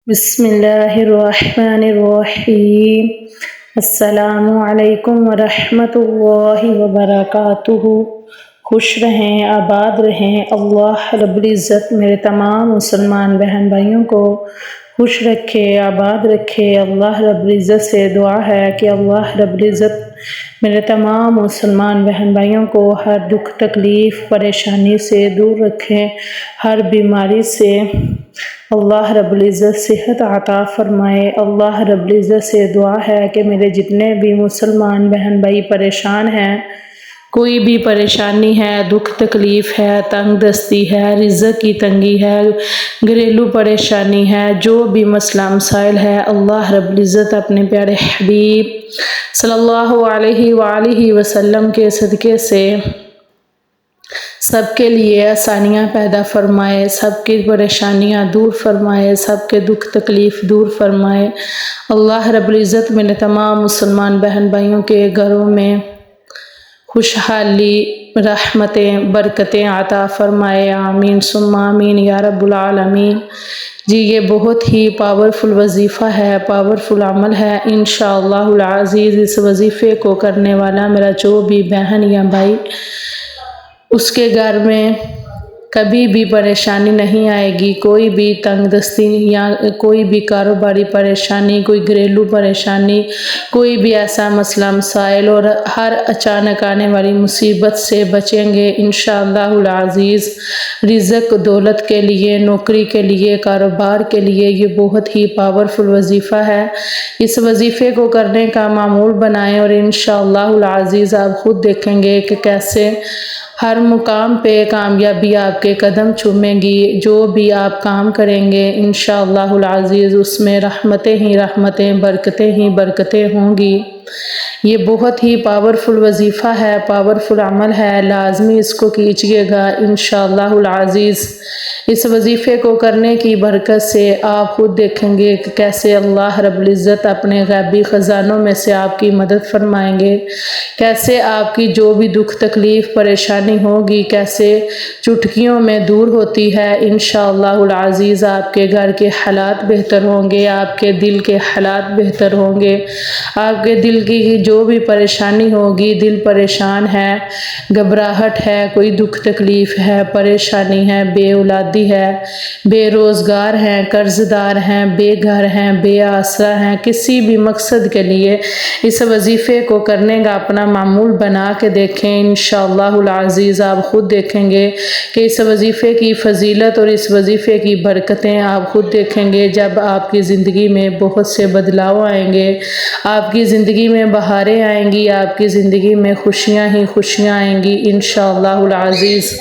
بسم اللہ الرحمن الرحیم۔ السلام علیکم ورحمۃ اللہ وبرکاتہ۔ خوش رہیں، آباد رہیں۔ اللہ رب العزت میرے تمام مسلمان بہن بھائیوں کو خوش رکھے، آباد رکھے۔ اللہ رب العزت سے دعا ہے کہ اللہ رب العزت میرے تمام مسلمان بہن بھائیوں کو ہر دکھ تکلیف پریشانی سے دور رکھیں، ہر بیماری سے اللہ رب العزت صحت عطا فرمائے۔ اللہ رب العزت سے دعا ہے کہ میرے جتنے بھی مسلمان بہن بھائی پریشان ہیں، کوئی بھی پریشانی ہے، دکھ تکلیف ہے، تنگ دستی ہے، رزق کی تنگی ہے، گھریلو پریشانی ہے، جو بھی مسئلہ مسائل ہے، اللہ رب العزت اپنے پیارے حبیب صلی اللہ علیہ وآلہ وسلم کے صدقے سے سب کے لیے آسانیاں پیدا فرمائے، سب کی پریشانیاں دور فرمائے، سب کے دکھ تکلیف دور فرمائے۔ اللہ رب العزت میرے تمام مسلمان بہن بھائیوں کے گھروں میں خوشحالی، رحمتیں، برکتیں عطا فرمائے۔ آمین ثم آمین یا رب العالمین۔ جی یہ بہت ہی پاورفل وظیفہ ہے، پاورفل عمل ہے۔ انشاءاللہ العزیز اس وظیفے کو کرنے والا میرا جو بھی بہن یا بھائی، اس کے گھر میں کبھی بھی پریشانی نہیں آئے گی، کوئی بھی تنگ دستی یا کوئی بھی کاروباری پریشانی، کوئی گھریلو پریشانی، کوئی بھی ایسا مسئلہ مسائل اور ہر اچانک آنے والی مصیبت سے بچیں گے انشاءاللہ العزیز۔ رزق دولت کے لیے، نوکری کے لیے، کاروبار کے لیے یہ بہت ہی پاورفل وظیفہ ہے۔ اس وظیفے کو کرنے کا معمول بنائیں اور انشاءاللہ العزیز آپ خود دیکھیں گے کہ کیسے ہر مقام پہ کامیابی آپ کے قدم چومیں گی۔ جو بھی آپ کام کریں گے انشاءاللہ العزیز اس میں رحمتیں ہی رحمتیں، برکتیں ہی برکتیں ہوں گی۔ یہ بہت ہی پاورفل وظیفہ ہے، پاورفل عمل ہے، لازمی اس کو کیجیے گا انشاءاللہ العزیز۔ اس وظیفے کو کرنے کی برکت سے آپ خود دیکھیں گے کہ کیسے اللہ رب العزت اپنے غیبی خزانوں میں سے آپ کی مدد فرمائیں گے، کیسے آپ کی جو بھی دکھ تکلیف پریشانی ہوگی کیسے چٹکیوں میں دور ہوتی ہے انشاءاللہ العزیز۔ آپ کے گھر کے حالات بہتر ہوں گے، آپ کے دل کے حالات بہتر ہوں گے، آپ کے دل کی جو بھی پریشانی ہوگی، دل پریشان ہے، گھبراہٹ ہے، کوئی دکھ تکلیف ہے، پریشانی ہے، بے اولادی ہے، بے روزگار ہیں، قرض دار ہیں، بے گھر ہیں، بے آسرا ہیں، کسی بھی مقصد کے لیے اس وظیفے کو کرنے کا اپنا معمول بنا کے دیکھیں انشاءاللہ العزیز۔ آپ خود دیکھیں گے کہ اس وظیفے کی فضیلت اور اس وظیفے کی برکتیں آپ خود دیکھیں گے جب آپ کی زندگی میں بہت سے بدلاؤ آئیں گے، آپ کی زندگی میں بہاریں آئیں گی، آپ کی زندگی میں خوشیاں ہی خوشیاں آئیں گی انشاءاللہ العزیز۔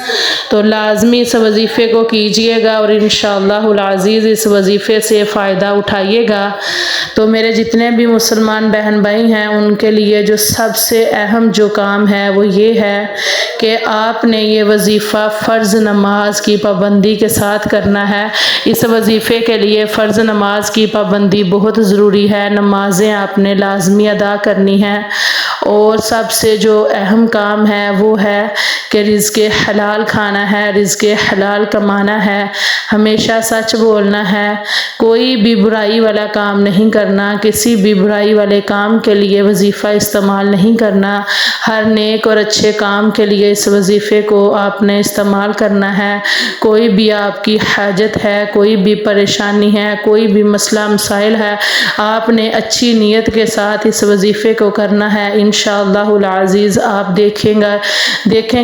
تو لازمی اس وظیفے کو کیجیے گا اور انشاءاللہ العزیز اس وظیفے سے فائدہ اٹھائیے گا۔ تو میرے جتنے بھی مسلمان بہن بھائی ہیں ان کے لیے جو سب سے اہم جو کام ہے وہ یہ ہے کہ آپ نے یہ وظیفہ فرض نماز کی پابندی کے ساتھ کرنا ہے۔ اس وظیفے کے لیے فرض نماز کی پابندی بہت ضروری ہے، نمازیں آپ نے لازمی ادا کرنی ہیں۔ اور سب سے جو اہم کام ہے وہ ہے کہ رزق حلال کھانا ہے، رزق حلال کمانا ہے، ہمیشہ سچ بولنا ہے، کوئی بھی برائی والا کام نہیں کرنا، کسی بھی برائی والے کام کے لیے وظیفہ استعمال نہیں کرنا۔ ہر نیک اور اچھے کام کے لیے اس وظیفے کو آپ نے استعمال کرنا ہے۔ کوئی بھی آپ کی حاجت ہے، کوئی بھی پریشانی ہے، کوئی بھی مسئلہ مسائل ہے، آپ نے اچھی نیت کے ساتھ اس وظیفے کو کرنا ہے انشاءاللہ العزیز۔ آپ دیکھیں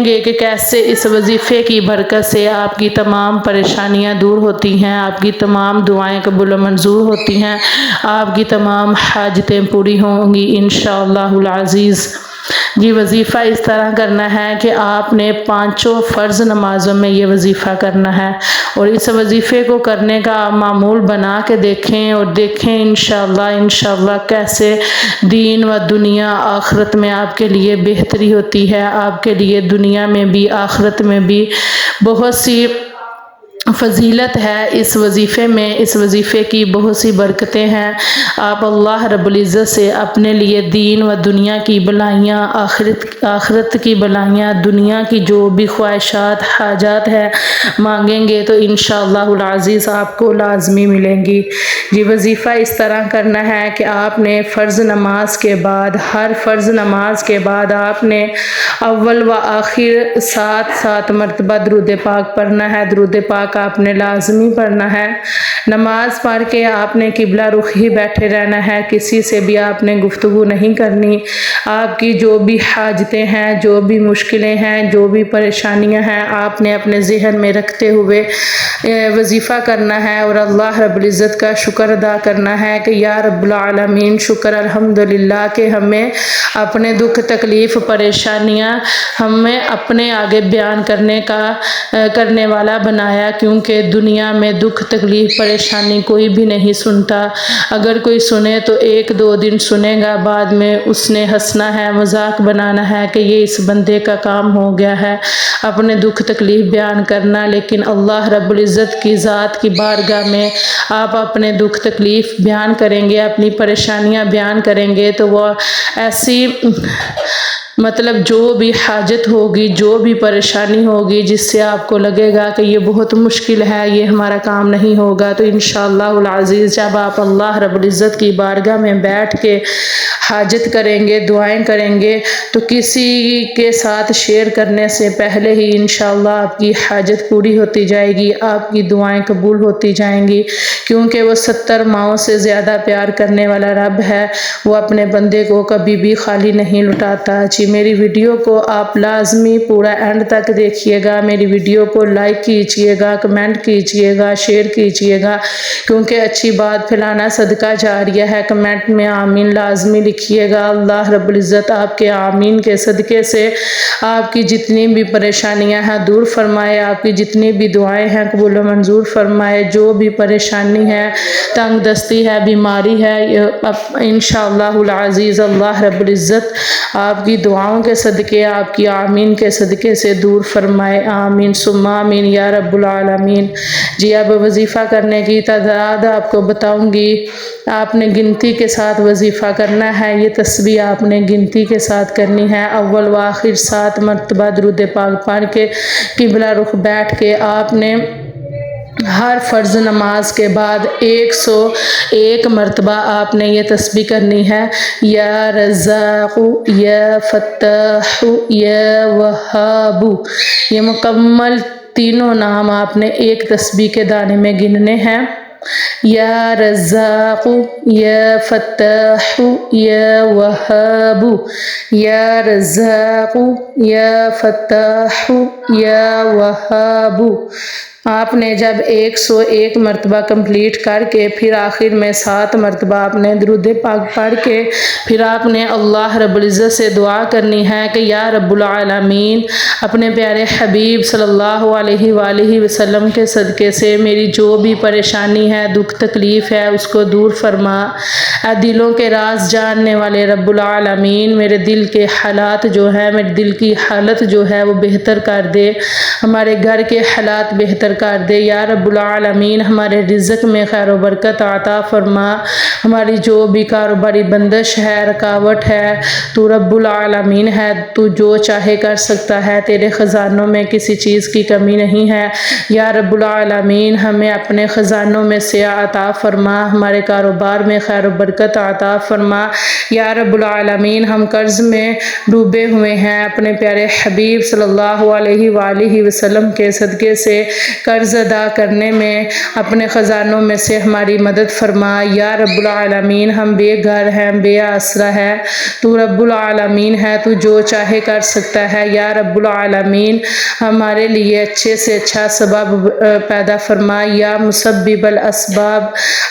گے کہ کیسے اس وظیفے کی برکت سے آپ کی تمام پریشانیاں دور ہوتی ہیں، آپ کی تمام دعائیں قبول و منظور ہوتی ہیں، آپ کی تمام حاجتیں پوری ہوں گی انشاءاللہ العزیز۔ یہ وظیفہ اس طرح کرنا ہے کہ آپ نے 5 فرض نمازوں میں یہ وظیفہ کرنا ہے اور اس وظیفے کو کرنے کا معمول بنا کے دیکھیں اور دیکھیں انشاءاللہ کیسے دین و دنیا آخرت میں آپ کے لیے بہتری ہوتی ہے، آپ کے لیے دنیا میں بھی آخرت میں بھی بہت سی فضیلت ہے اس وظیفے میں، اس وظیفے کی بہت سی برکتیں ہیں۔ آپ اللہ رب العزت سے اپنے لیے دین و دنیا کی بلائیاں، آخرت کی بلائیاں، دنیا کی جو بھی خواہشات حاجات ہیں مانگیں گے تو انشاءاللہ العزیز آپ کو لازمی ملیں گی۔ یہ وظیفہ اس طرح کرنا ہے کہ آپ نے فرض نماز کے بعد، ہر فرض نماز کے بعد آپ نے اول و آخر 7 مرتبہ درود پاک پڑھنا ہے۔ درود پاک آپ نے لازمی پڑھنا ہے۔ نماز پڑھ کے آپ نے قبلہ رخ ہی بیٹھے رہنا ہے، کسی سے بھی آپ نے گفتگو نہیں کرنی۔ آپ کی جو بھی حاجتیں ہیں، جو بھی مشکلیں ہیں، جو بھی پریشانیاں ہیں، آپ نے اپنے ذہن میں رکھتے ہوئے وظیفہ کرنا ہے اور اللہ رب العزت کا شکر ادا کرنا ہے کہ یا رب العالمین شکر الحمدللہ کہ ہمیں اپنے دکھ تکلیف پریشانیاں ہمیں اپنے آگے بیان کرنے والا بنایا، کیونکہ دنیا میں دکھ تکلیف پریشانی کوئی بھی نہیں سنتا۔ اگر کوئی سنے تو 1-2 دن سنے گا، بعد میں اس نے ہنسنا ہے، مذاق بنانا ہے کہ یہ اس بندے کا کام ہو گیا ہے اپنے دکھ تکلیف بیان کرنا۔ لیکن اللہ رب العزت کی ذات کی بارگاہ میں آپ اپنے دکھ تکلیف بیان کریں گے، اپنی پریشانیاں بیان کریں گے تو وہ ایسی مطلب جو بھی حاجت ہوگی، جو بھی پریشانی ہوگی جس سے آپ کو لگے گا کہ یہ بہت مشکل ہے، یہ ہمارا کام نہیں ہوگا، تو انشاءاللہ العزیز جب آپ اللہ رب العزت کی بارگاہ میں بیٹھ کے حاجت کریں گے، دعائیں کریں گے تو کسی کے ساتھ شیئر کرنے سے پہلے ہی انشاءاللہ آپ کی حاجت پوری ہوتی جائے گی، آپ کی دعائیں قبول ہوتی جائیں گی، کیونکہ وہ 70 ماؤں سے زیادہ پیار کرنے والا رب ہے۔ وہ اپنے بندے کو کبھی بھی خالی نہیں لٹاتا۔ میری ویڈیو کو آپ لازمی پورا اینڈ تک دیکھیے گا، میری ویڈیو کو لائک کیجئے گا، کمنٹ کیجئے گا، شیئر کیجئے گا، کیونکہ اچھی بات پھیلانا صدقہ جاریہ ہے۔ کمنٹ میں آمین لازمی لکھیے گا۔ اللہ رب العزت آپ کے آمین کے صدقے سے آپ کی جتنی بھی پریشانیاں ہیں دور فرمائے، آپ کی جتنی بھی دعائیں ہیں قبول و منظور فرمائے، جو بھی پریشانی ہے، تنگ دستی ہے، بیماری ہے، انشاءاللہ العزیز اللہ رب العزت آپ کی دعاؤں کے صدقے، آپ کی آمین کے صدقے سے دور فرمائے۔ آمین ثم آمین یا رب العالمین۔ جی اب وظیفہ کرنے کی تعداد آپ کو بتاؤں گی، آپ نے گنتی کے ساتھ وظیفہ کرنا ہے، یہ تسبیح آپ نے گنتی کے ساتھ کرنی ہے۔ اول و آخر 7 مرتبہ درود پاک پڑھ کے قبلہ رخ بیٹھ کے آپ نے ہر فرض نماز کے بعد 101 مرتبہ آپ نے یہ تسبیح کرنی ہے، یا رزاق، یا فتاح، یا وہاب۔ یہ مکمل تینوں نام آپ نے ایک تسبیح کے دانے میں گننے ہیں، یا رزاق، یا فتاح، یا وہاب، یا رزاق، یا فتاح، یا وہاب۔ آپ نے جب 101 مرتبہ کمپلیٹ کر کے پھر آخر میں 7 مرتبہ آپ نے درود پاک پڑھ کے پھر آپ نے اللہ رب العزت سے دعا کرنی ہے کہ یا رب العالمین اپنے پیارے حبیب صلی اللہ علیہ وآلہ وسلم کے صدقے سے میری جو بھی پریشانی ہے، دکھ تکلیف ہے، اس کو دور فرما۔ اے دلوں کے راز جاننے والے رب العالمین، میرے دل کے حالات جو ہے، میرے دل کی حالت جو ہے وہ بہتر کر دے، ہمارے گھر کے حالات بہتر کر دے یا رب العالمین، ہمارے رزق میں خیر و برکت عطا فرما، ہماری جو بھی کاروباری بندش ہے، رکاوٹ ہے، تو رب العالمین ہے، تو جو چاہے کر سکتا ہے، تیرے خزانوں میں کسی چیز کی کمی نہیں ہے یا رب العالمین، ہمیں اپنے خزانوں میں سے عطا فرما، ہمارے کاروبار میں خیر و برکت عطا فرما یا رب العالمین۔ ہم قرض میں ڈوبے ہوئے ہیں، اپنے پیارے حبیب صلی اللہ علیہ وآلہ وسلم کے صدقے سے قرض ادا کرنے میں اپنے خزانوں میں سے ہماری مدد فرما یا رب العالمین۔ ہم بے گھر ہیں، بے آسرا ہے، تو رب العالمین ہے، تو جو چاہے کر سکتا ہے یا رب العالمین، ہمارے لیے اچھے سے اچھا سبب پیدا فرما یا مسبب الاسباب،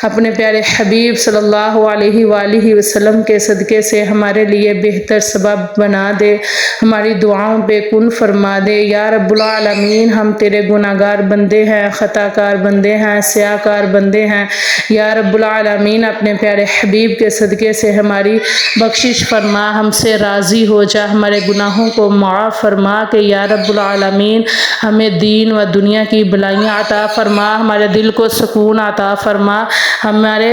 اپنے پیارے حبیب صلی اللہ علیہ وآلہ وسلم کے صدقے سے ہمارے لیے بہتر سبب بنا دے، ہماری دعاؤں پہ کن فرما دے یا رب العالمین۔ ہم تیرے گناہگار بندے بندے ہیں، خطا کار بندے ہیں، سیاہ کار بندے ہیں۔ یا رب العالمین اپنے پیارے حبیب کے صدقے سے ہماری بخشش فرما، ہم سے راضی ہو جا، ہمارے گناہوں کو معاف فرما کہ یا رب العالمین ہمیں دین و دنیا کی بلائیاں عطا فرما، ہمارے دل کو سکون عطا فرما، ہمارے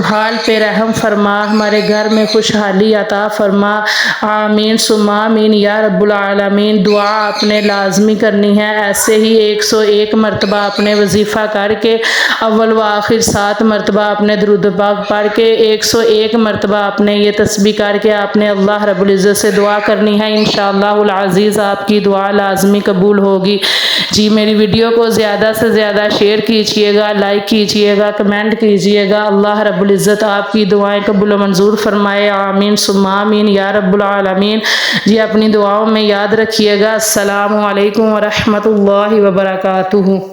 حال پہ رحم فرما، ہمارے گھر میں خوشحالی عطا فرما۔ آمین ثم آمین یا رب العالمین۔ دعا آپ نے لازمی کرنی ہے، ایسے ہی 101 مرتبہ اپنے وظیفہ کر کے اول و آخر 7 مرتبہ اپنے درود پاک پڑھ کے 101 مرتبہ اپنے یہ تسبیح کر کے آپ نے اللہ رب العزت سے دعا کرنی ہے، انشاءاللہ العزیز آپ کی دعا لازمی قبول ہوگی۔ جی میری ویڈیو کو زیادہ سے زیادہ شیئر کیجئے گا، لائک کیجئے گا، کمنٹ کیجئے گا۔ اللہ رب العزت آپ کی دعائیں قبول و منظور فرمائے، آمین ثم آمین یا رب العالمین۔ جی اپنی دعاؤں میں یاد رکھیے گا۔ السلام علیکم ورحمۃ اللہ وبرکاتہ۔